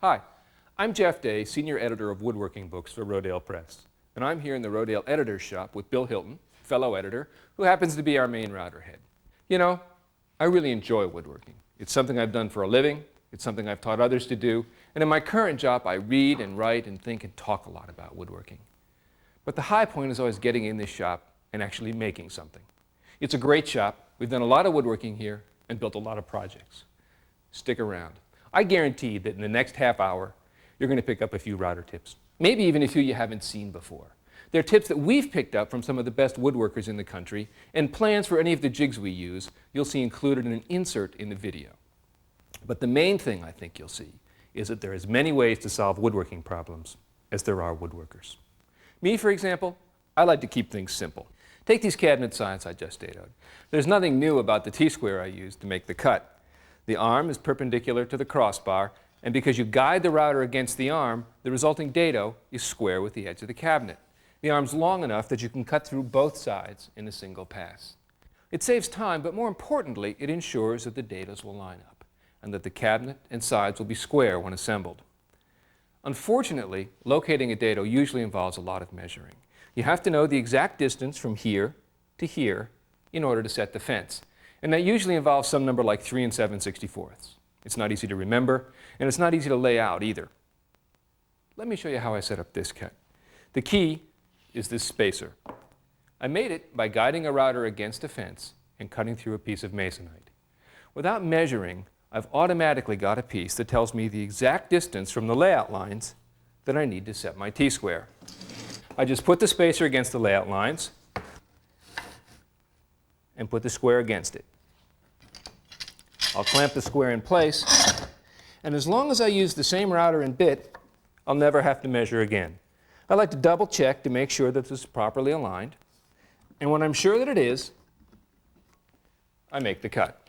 Hi, I'm Jeff Day, Senior Editor of Woodworking Books for Rodale Press. And I'm here in the Rodale Editor's Shop with Bill Hilton, fellow editor, who happens to be our main router head. You know, I really enjoy woodworking. It's something I've done for a living, it's something I've taught others to do, and in my current job I read and write and think and talk a lot about woodworking. But the high point is always getting in this shop and actually making something. It's a great shop. We've done a lot of woodworking here and built a lot of projects. Stick around. I guarantee that in the next half hour, you're going to pick up a few router tips, maybe even a few you haven't seen before. They're tips that we've picked up from some of the best woodworkers in the country, and plans for any of the jigs we use you'll see included in an insert in the video. But the main thing I think you'll see is that there are as many ways to solve woodworking problems as there are woodworkers. Me, for example, I like to keep things simple. Take these cabinet signs I just dadoed. There's nothing new about the T-square I used to make the cut. The arm is perpendicular to the crossbar, and because you guide the router against the arm, the resulting dado is square with the edge of the cabinet. The arm's long enough that you can cut through both sides in a single pass. It saves time, but more importantly, it ensures that the dados will line up and that the cabinet and sides will be square when assembled. Unfortunately, locating a dado usually involves a lot of measuring. You have to know the exact distance from here to here in order to set the fence. And that usually involves some number like 3 7/64. It's not easy to remember, and it's not easy to lay out either. Let me show you how I set up this cut. The key is this spacer. I made it by guiding a router against a fence and cutting through a piece of masonite. Without measuring, I've automatically got a piece that tells me the exact distance from the layout lines that I need to set my T-square. I just put the spacer against the layout lines and put the square against it. I'll clamp the square in place, and as long as I use the same router and bit, I'll never have to measure again. I like to double check to make sure that this is properly aligned, and when I'm sure that it is, I make the cut.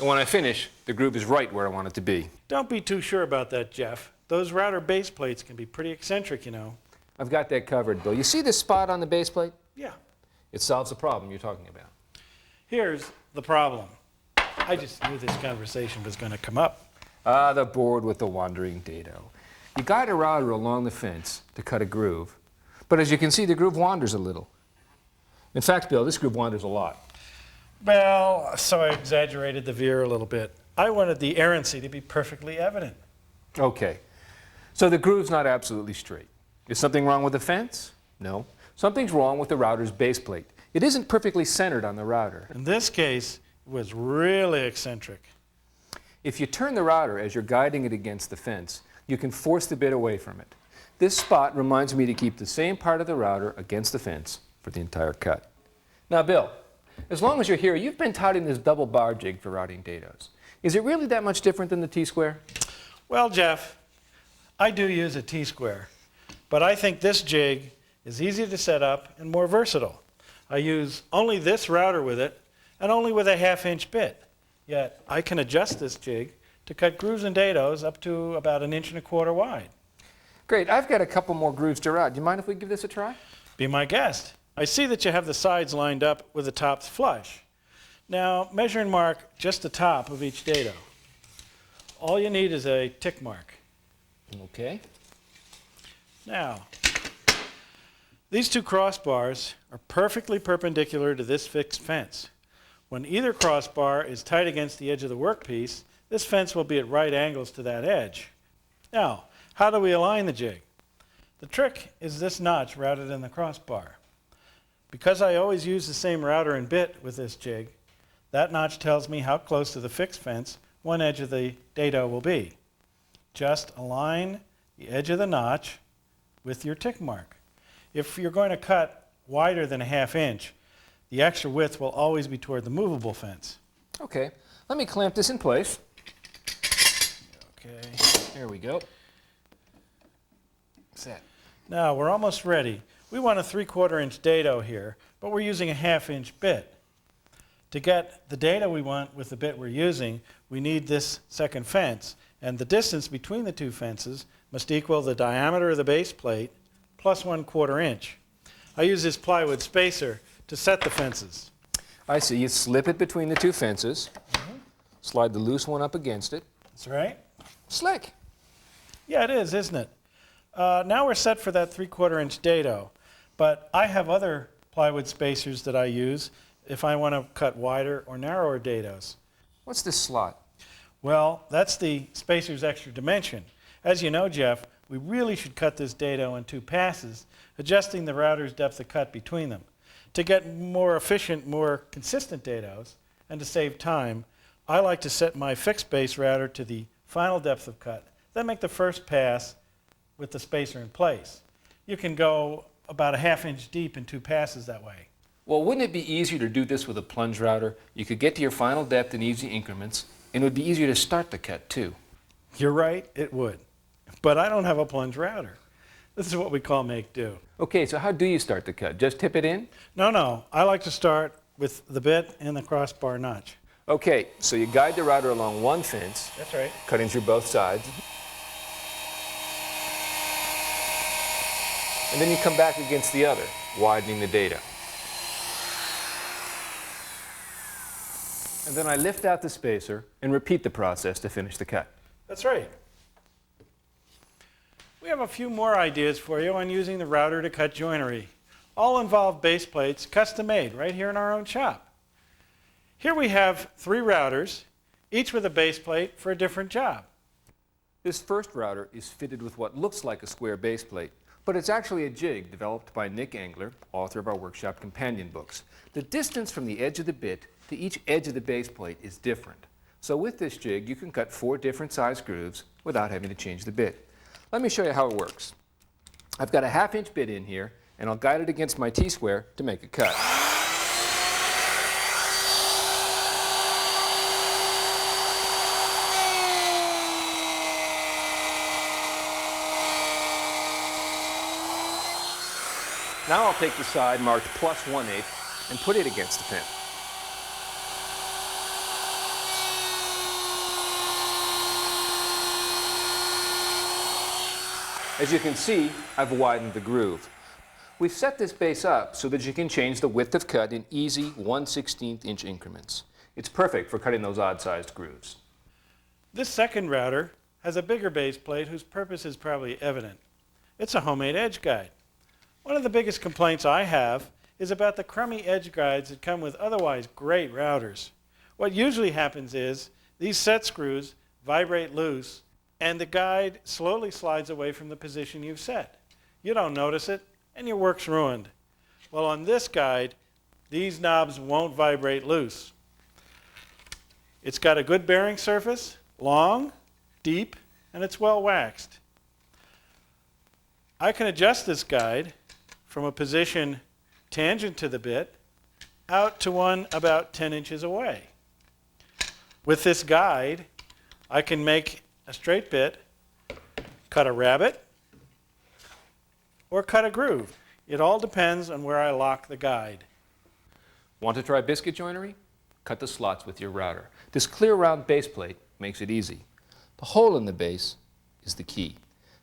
And when I finish, the groove is right where I want it to be. Don't be too sure about that, Jeff. Those router base plates can be pretty eccentric, you know. I've got that covered, Bill. You see this spot on the base plate? Yeah. It solves the problem you're talking about. Here's the problem. I just knew this conversation was going to come up. Ah, the board with the wandering dado. You guide a router along the fence to cut a groove, but as you can see, the groove wanders a little. In fact, Bill, this groove wanders a lot. Well, so I exaggerated the veer a little bit. I wanted the errancy to be perfectly evident. Okay. So the groove's not absolutely straight. Is something wrong with the fence? No. Something's wrong with the router's base plate. It isn't perfectly centered on the router. In this case, it was really eccentric. If you turn the router as you're guiding it against the fence, you can force the bit away from it. This spot reminds me to keep the same part of the router against the fence for the entire cut. Now, Bill, as long as you're here, you've been touting this double bar jig for routing dados. Is it really that much different than the T-square? Well, Jeff, I do use a T-square, but I think this jig is easy to set up and more versatile. I use only this router with it and only with a 1/2-inch bit. Yet I can adjust this jig to cut grooves and dados up to about 1.25 inches wide. Great. I've got a couple more grooves to route. Do you mind if we give this a try? Be my guest. I see that you have the sides lined up with the tops flush. Now, measure and mark just the top of each dado. All you need is a tick mark. Okay. Now, these two crossbars are perfectly perpendicular to this fixed fence. When either crossbar is tight against the edge of the workpiece, this fence will be at right angles to that edge. Now, how do we align the jig? The trick is this notch routed in the crossbar. Because I always use the same router and bit with this jig, that notch tells me how close to the fixed fence one edge of the dado will be. Just align the edge of the notch with your tick mark. If you're going to cut wider than a 1/2 inch, the extra width will always be toward the movable fence. Okay. Let me clamp this in place. Okay. There we go. Set. Now, we're almost ready. We want a 3/4 inch dado here, but we're using a 1/2 inch bit. To get the data we want with the bit we're using, we need this second fence, and the distance between the two fences must equal the diameter of the base plate plus 1/4 inch. I use this plywood spacer to set the fences. I see. You slip it between the two fences, slide the loose one up against it. That's right. Slick. Yeah, it is, isn't it? Now we're set for that 3/4 inch dado, but I have other plywood spacers that I use if I want to cut wider or narrower dados. What's this slot? Well, that's the spacer's extra dimension. As you know, Jeff, we really should cut this dado in 2 passes, adjusting the router's depth of cut between them. To get more efficient, more consistent dados, and to save time, I like to set my fixed base router to the final depth of cut, then make the first pass with the spacer in place. You can go about a 1/2 inch deep in 2 passes that way. Well, wouldn't it be easier to do this with a plunge router? You could get to your final depth in easy increments, and it would be easier to start the cut, too. You're right, it would. But I don't have a plunge router. This is what we call make do. Okay, so how do you start the cut? Just tip it in? No, I like to start with the bit and the crossbar notch. Okay, so you guide the router along one fence, That's right. cutting through both sides. And then you come back against the other, widening the dado. And then I lift out the spacer and repeat the process to finish the cut. That's right. We have a few more ideas for you on using the router to cut joinery. All involve base plates, custom made, right here in our own shop. Here we have 3 routers, each with a base plate for a different job. This first router is fitted with what looks like a square base plate, but it's actually a jig developed by Nick Engler, author of our workshop companion books. The distance from the edge of the bit to each edge of the base plate is different. So with this jig, you can cut 4 different size grooves without having to change the bit. Let me show you how it works. I've got a 1/2 inch bit in here, and I'll guide it against my T-square to make a cut. Now I'll take the side marked plus 1/8 and put it against the pin. As you can see, I've widened the groove. We've set this base up so that you can change the width of cut in easy 1/16 inch increments. It's perfect for cutting those odd-sized grooves. This second router has a bigger base plate whose purpose is probably evident. It's a homemade edge guide. One of the biggest complaints I have is about the crummy edge guides that come with otherwise great routers. What usually happens is these set screws vibrate loose and the guide slowly slides away from the position you've set. You don't notice it, and your work's ruined. Well, on this guide, these knobs won't vibrate loose. It's got a good bearing surface, long, deep, and it's well waxed. I can adjust this guide from a position tangent to the bit out to one about 10 inches away. With this guide, I can make a straight bit, cut a rabbet, or cut a groove. It all depends on where I lock the guide. Want to try biscuit joinery? Cut the slots with your router. This clear round base plate makes it easy. The hole in the base is the key.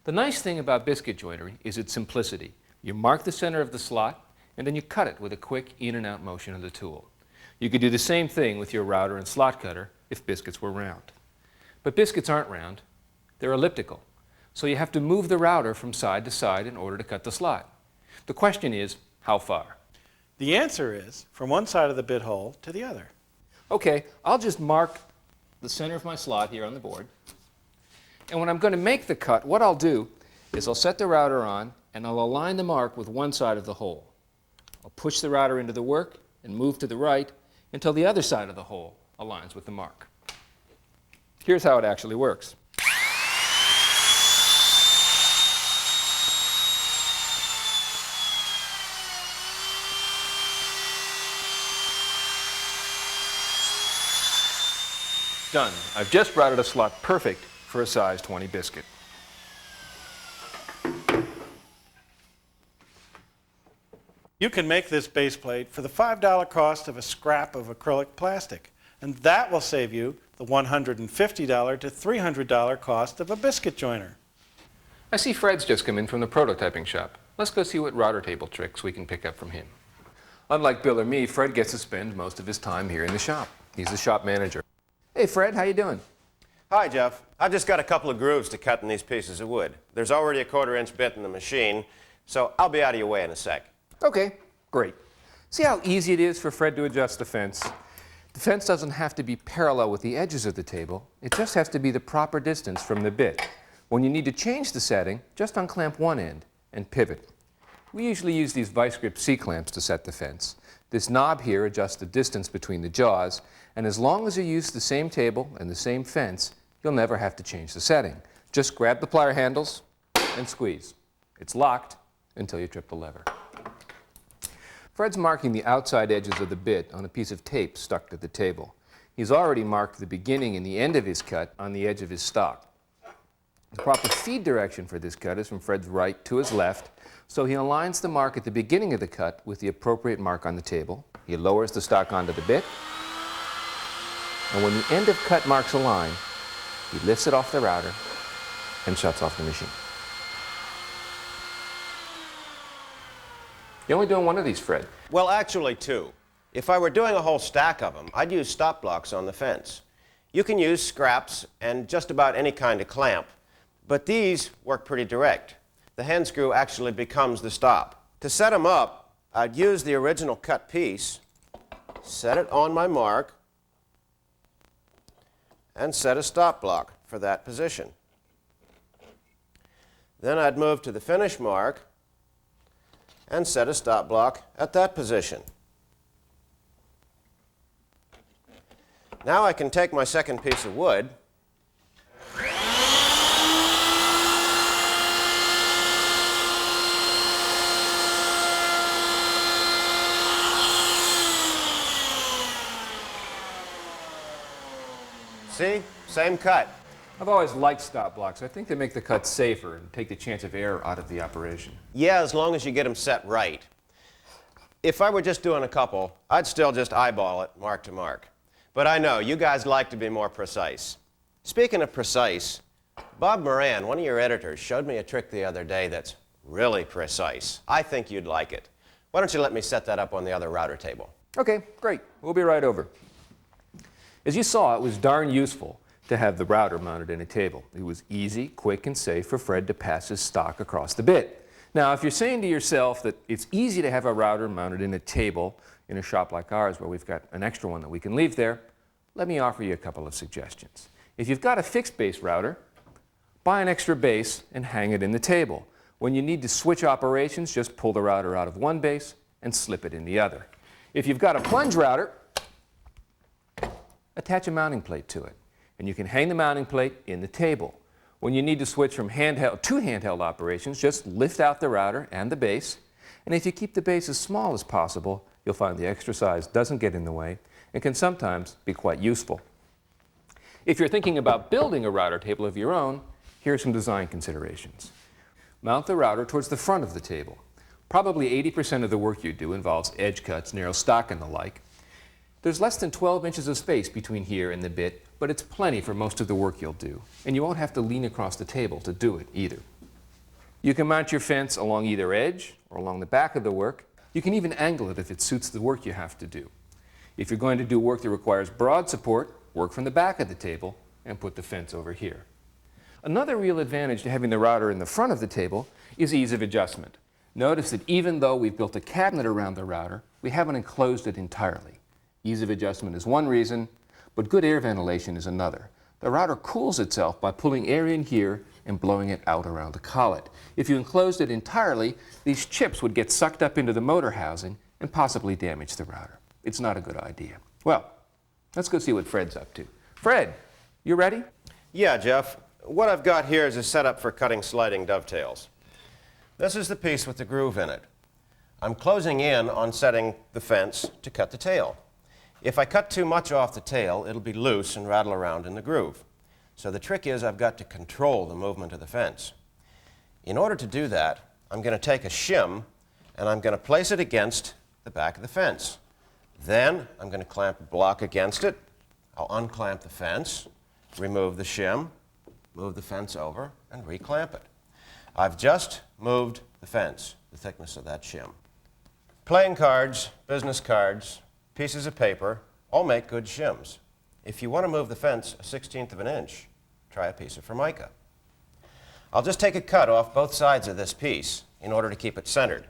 The nice thing about biscuit joinery is its simplicity. You mark the center of the slot, and then you cut it with a quick in and out motion of the tool. You could do the same thing with your router and slot cutter if biscuits were round. But biscuits aren't round, they're elliptical. So you have to move the router from side to side in order to cut the slot. The question is, how far? The answer is from one side of the bit hole to the other. Okay, I'll just mark the center of my slot here on the board. And when I'm going to make the cut, what I'll do is I'll set the router on and I'll align the mark with one side of the hole. I'll push the router into the work and move to the right until the other side of the hole aligns with the mark. Here's how it actually works. Done. I've just routed a slot perfect for a size 20 biscuit. You can make this base plate for the $5 cost of a scrap of acrylic plastic, and that will save you the $150 to $300 cost of a biscuit joiner. I see Fred's just come in from the prototyping shop. Let's go see what router table tricks we can pick up from him. Unlike Bill or me, Fred gets to spend most of his time here in the shop. He's the shop manager. Hey Fred, how you doing? Hi, Jeff. I've just got a couple of grooves to cut in these pieces of wood. There's already a 1/4-inch bit in the machine, so I'll be out of your way in a sec. Okay, great. See how easy it is for Fred to adjust the fence? The fence doesn't have to be parallel with the edges of the table. It just has to be the proper distance from the bit. When you need to change the setting, just unclamp one end and pivot. We usually use these vice grip C-clamps to set the fence. This knob here adjusts the distance between the jaws, and as long as you use the same table and the same fence, you'll never have to change the setting. Just grab the plier handles and squeeze. It's locked until you trip the lever. Fred's marking the outside edges of the bit on a piece of tape stuck to the table. He's already marked the beginning and the end of his cut on the edge of his stock. The proper feed direction for this cut is from Fred's right to his left, so he aligns the mark at the beginning of the cut with the appropriate mark on the table. He lowers the stock onto the bit, and when the end of cut marks align, he lifts it off the router and shuts off the machine. You're only doing one of these, Fred. Well, actually, two. If I were doing a whole stack of them, I'd use stop blocks on the fence. You can use scraps and just about any kind of clamp, but these work pretty direct. The hand screw actually becomes the stop. To set them up, I'd use the original cut piece, set it on my mark, and set a stop block for that position. Then I'd move to the finish mark and set a stop block at that position. Now I can take my second piece of wood see? Same cut. I've always liked stop blocks. I think they make the cut safer and take the chance of error out of the operation. Yeah, as long as you get them set right. If I were just doing a couple, I'd still just eyeball it mark to mark. But I know, you guys like to be more precise. Speaking of precise, Bob Moran, one of your editors, showed me a trick the other day that's really precise. I think you'd like it. Why don't you let me set that up on the other router table? Okay, great. We'll be right over. As you saw, it was darn useful to have the router mounted in a table. It was easy, quick, and safe for Fred to pass his stock across the bit. Now, if you're saying to yourself that it's easy to have a router mounted in a table in a shop like ours where we've got an extra one that we can leave there, let me offer you a couple of suggestions. If you've got a fixed base router, buy an extra base and hang it in the table. When you need to switch operations, just pull the router out of one base and slip it in the other. If you've got a plunge router, attach a mounting plate to it, and you can hang the mounting plate in the table. When you need to switch from handheld to handheld operations, just lift out the router and the base, and if you keep the base as small as possible, you'll find the extra size doesn't get in the way and can sometimes be quite useful. If you're thinking about building a router table of your own, here are some design considerations. Mount the router towards the front of the table. Probably 80% of the work you do involves edge cuts, narrow stock, and the like. There's less than 12 inches of space between here and the bit, but it's plenty for most of the work you'll do, and you won't have to lean across the table to do it either. You can mount your fence along either edge or along the back of the work. You can even angle it if it suits the work you have to do. If you're going to do work that requires broad support, work from the back of the table and put the fence over here. Another real advantage to having the router in the front of the table is ease of adjustment. Notice that even though we've built a cabinet around the router, we haven't enclosed it entirely. Ease of adjustment is one reason, but good air ventilation is another. The router cools itself by pulling air in here and blowing it out around the collet. If you enclosed it entirely, these chips would get sucked up into the motor housing and possibly damage the router. It's not a good idea. Well, let's go see what Fred's up to. Fred, you ready? Yeah, Jeff. What I've got here is a setup for cutting sliding dovetails. This is the piece with the groove in it. I'm closing in on setting the fence to cut the tail. If I cut too much off the tail, it'll be loose and rattle around in the groove. So the trick is I've got to control the movement of the fence. In order to do that, I'm going to take a shim and I'm going to place it against the back of the fence. Then I'm going to clamp a block against it. I'll unclamp the fence, remove the shim, move the fence over, and reclamp it. I've just moved the fence, the thickness of that shim. Playing cards, business cards, pieces of paper, all make good shims. If you want to move the fence 1/16 of an inch, try a piece of Formica. I'll just take a cut off both sides of this piece in order to keep it centered.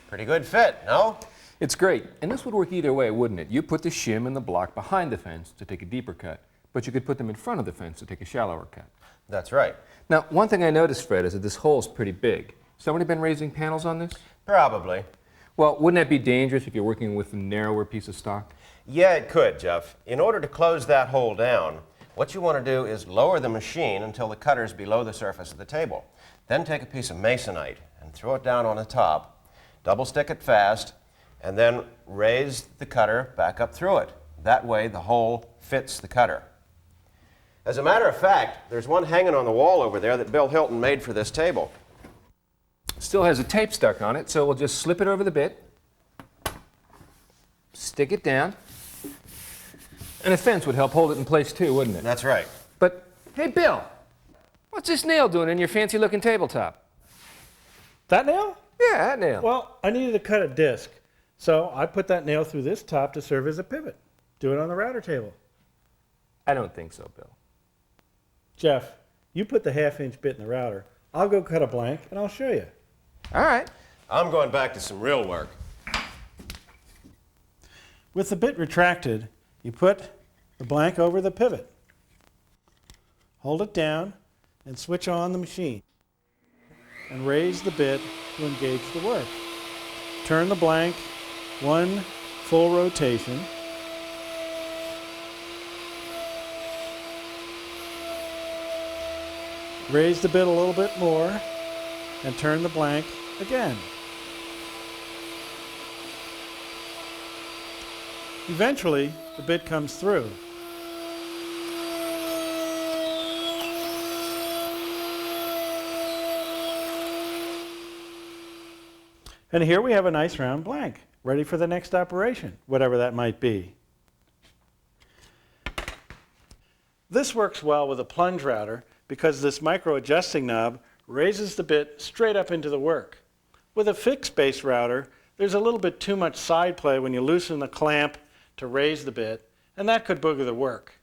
Pretty good fit, no? It's great, and this would work either way, wouldn't it? You put the shim and the block behind the fence to take a deeper cut, but you could put them in front of the fence to take a shallower cut. That's right. Now, one thing I noticed, Fred, is that this hole's pretty big. Somebody been raising panels on this? Probably. Well, wouldn't that be dangerous if you're working with a narrower piece of stock? Yeah, it could, Jeff. In order to close that hole down, what you want to do is lower the machine until the cutter's below the surface of the table. Then take a piece of masonite and throw it down on the top. Double stick it fast, and then raise the cutter back up through it. That way the hole fits the cutter. As a matter of fact, there's one hanging on the wall over there that Bill Hilton made for this table. Still has a tape stuck on it, so we'll just slip it over the bit, stick it down, and a fence would help hold it in place too, wouldn't it? That's right. But, hey Bill, what's this nail doing in your fancy looking tabletop? That nail? Yeah, that nail. Well, I needed to cut a disc, so I put that nail through this top to serve as a pivot. Do it on the router table. I don't think so, Bill. Jeff, you put the 1/2-inch bit in the router. I'll go cut a blank, and I'll show you. All right. I'm going back to some real work. With the bit retracted, you put the blank over the pivot. Hold it down and switch on the machine. And raise the bit to engage the work. Turn the blank one full rotation. Raise the bit a little bit more and turn the blank again. Eventually, the bit comes through. And here we have a nice round blank, ready for the next operation, whatever that might be. This works well with a plunge router because this micro adjusting knob raises the bit straight up into the work. With a fixed base router, there's a little bit too much side play when you loosen the clamp to raise the bit, and that could booger the work.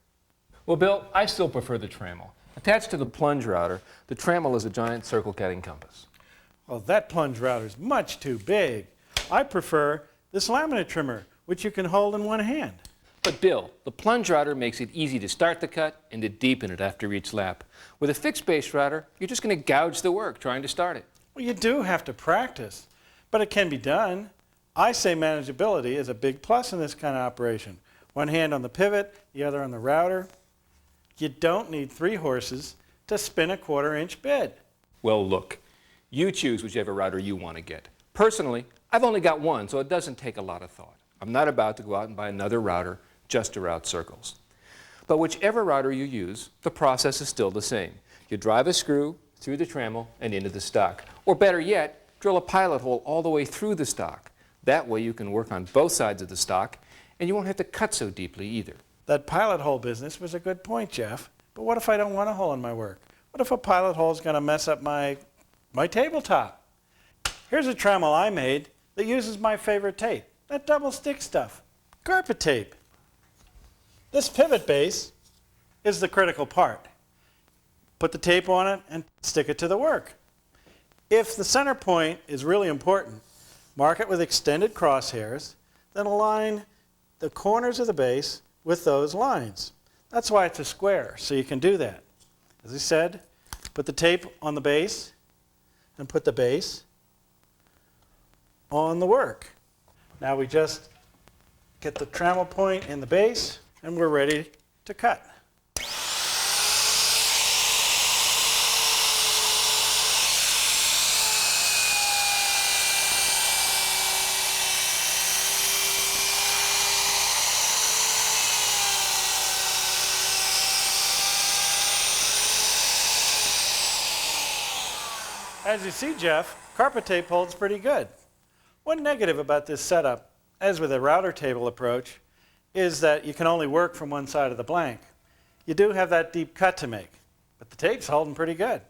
Well, Bill, I still prefer the trammel. Attached to the plunge router, the trammel is a giant circle cutting compass. Well, that plunge router is much too big. I prefer this laminate trimmer, which you can hold in one hand. But Bill, the plunge router makes it easy to start the cut and to deepen it after each lap. With a fixed base router, you're just going to gouge the work trying to start it. Well, you do have to practice, but it can be done. I say manageability is a big plus in this kind of operation. One hand on the pivot, the other on the router. You don't need 3 horses to spin a 1/4-inch bit. Well, look, you choose whichever router you want to get. Personally, I've only got one, so it doesn't take a lot of thought. I'm not about to go out and buy another router just to route circles. But whichever router you use, the process is still the same. You drive a screw through the trammel and into the stock. Or better yet, drill a pilot hole all the way through the stock. That way you can work on both sides of the stock, and you won't have to cut so deeply either. That pilot hole business was a good point, Jeff. But what if I don't want a hole in my work? What if a pilot hole is going to mess up my tabletop? Here's a trammel I made that uses my favorite tape, that double stick stuff, carpet tape. This pivot base is the critical part. Put the tape on it and stick it to the work. If the center point is really important, mark it with extended crosshairs, then align the corners of the base with those lines. That's why it's a square, so you can do that. As I said, put the tape on the base and put the base on the work. Now we just get the trammel point in the base and we're ready to cut. As you see, Jeff, carpet tape holds pretty good. One negative about this setup, as with a router table approach, is that you can only work from one side of the blank. You do have that deep cut to make, but the tape's holding pretty good.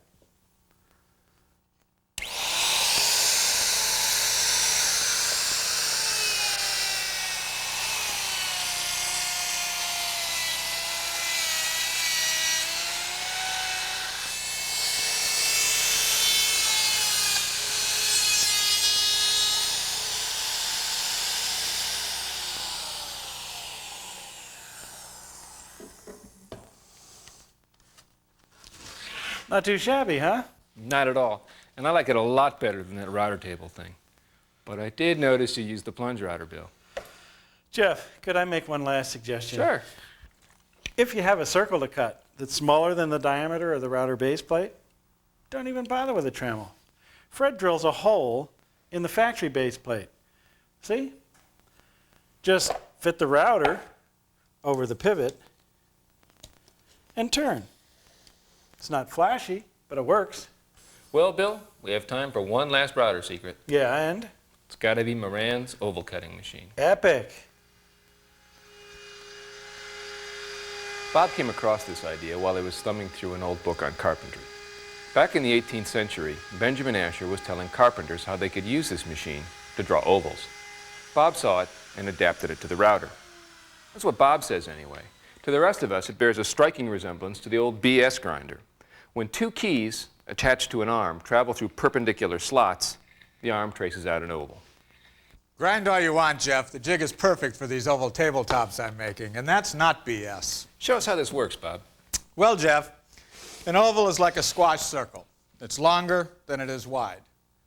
Not too shabby, huh? Not at all. And I like it a lot better than that router table thing. But I did notice you used the plunge router, Bill. Jeff, could I make one last suggestion? Sure. If you have a circle to cut that's smaller than the diameter of the router base plate, don't even bother with a Dremel. Fred drills a hole in the factory base plate. See? Just fit the router over the pivot and turn. It's not flashy, but it works. Well, Bill, we have time for one last router secret. Yeah, and? It's got to be Moran's oval cutting machine. Epic. Bob came across this idea while he was thumbing through an old book on carpentry. Back in the 18th century, Benjamin Asher was telling carpenters how they could use this machine to draw ovals. Bob saw it and adapted it to the router. That's what Bob says anyway. To the rest of us, it bears a striking resemblance to the old BS grinder. When two keys attached to an arm travel through perpendicular slots, the arm traces out an oval. Grind all you want, Jeff. The jig is perfect for these oval tabletops I'm making, and that's not BS. Show us how this works, Bob. Well, Jeff, an oval is like a squash circle. It's longer than it is wide.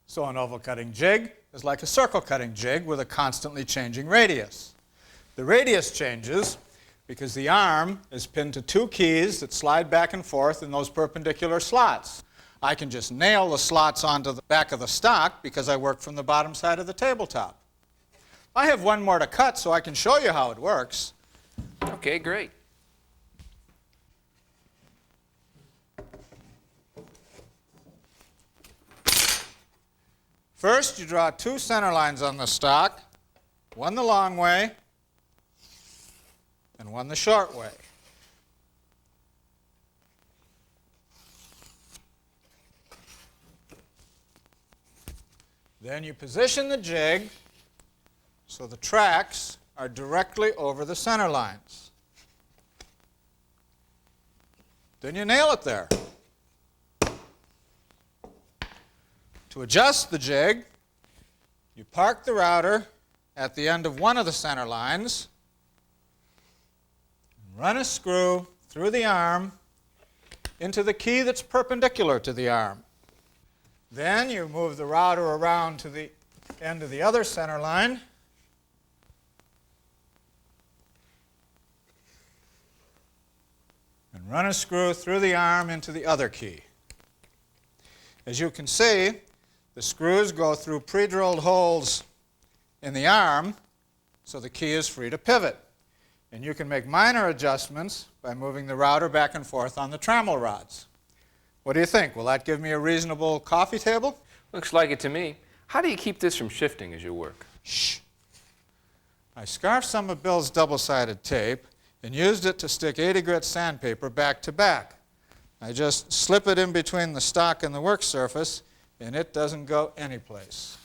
So an oval cutting jig is like a circle cutting jig with a constantly changing radius. The radius changes because the arm is pinned to two keys that slide back and forth in those perpendicular slots. I can just nail the slots onto the back of the stock because I work from the bottom side of the tabletop. I have one more to cut so I can show you how it works. Okay, great. First, you draw two center lines on the stock, one the long way and one the short way. Then you position the jig so the tracks are directly over the center lines. Then you nail it there. To adjust the jig, you park the router at the end of one of the center lines, run a screw through the arm into the key that's perpendicular to the arm. Then you move the router around to the end of the other center line, and run a screw through the arm into the other key. As you can see, the screws go through pre-drilled holes in the arm, so the key is free to pivot. And you can make minor adjustments by moving the router back and forth on the trammel rods. What do you think? Will that give me a reasonable coffee table? Looks like it to me. How do you keep this from shifting as you work? Shh. I scarfed some of Bill's double-sided tape and used it to stick 80 grit sandpaper back to back. I just slip it in between the stock and the work surface, and it doesn't go anyplace.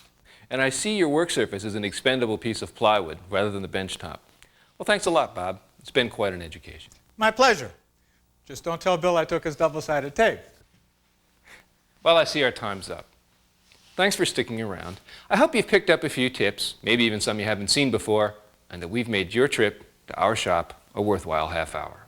And I see your work surface is an expendable piece of plywood rather than the bench top. Well, thanks a lot, Bob. It's been quite an education. My pleasure. Just don't tell Bill I took his double-sided tape. Well, I see our time's up. Thanks for sticking around. I hope you've picked up a few tips, maybe even some you haven't seen before, and that we've made your trip to our shop a worthwhile half hour.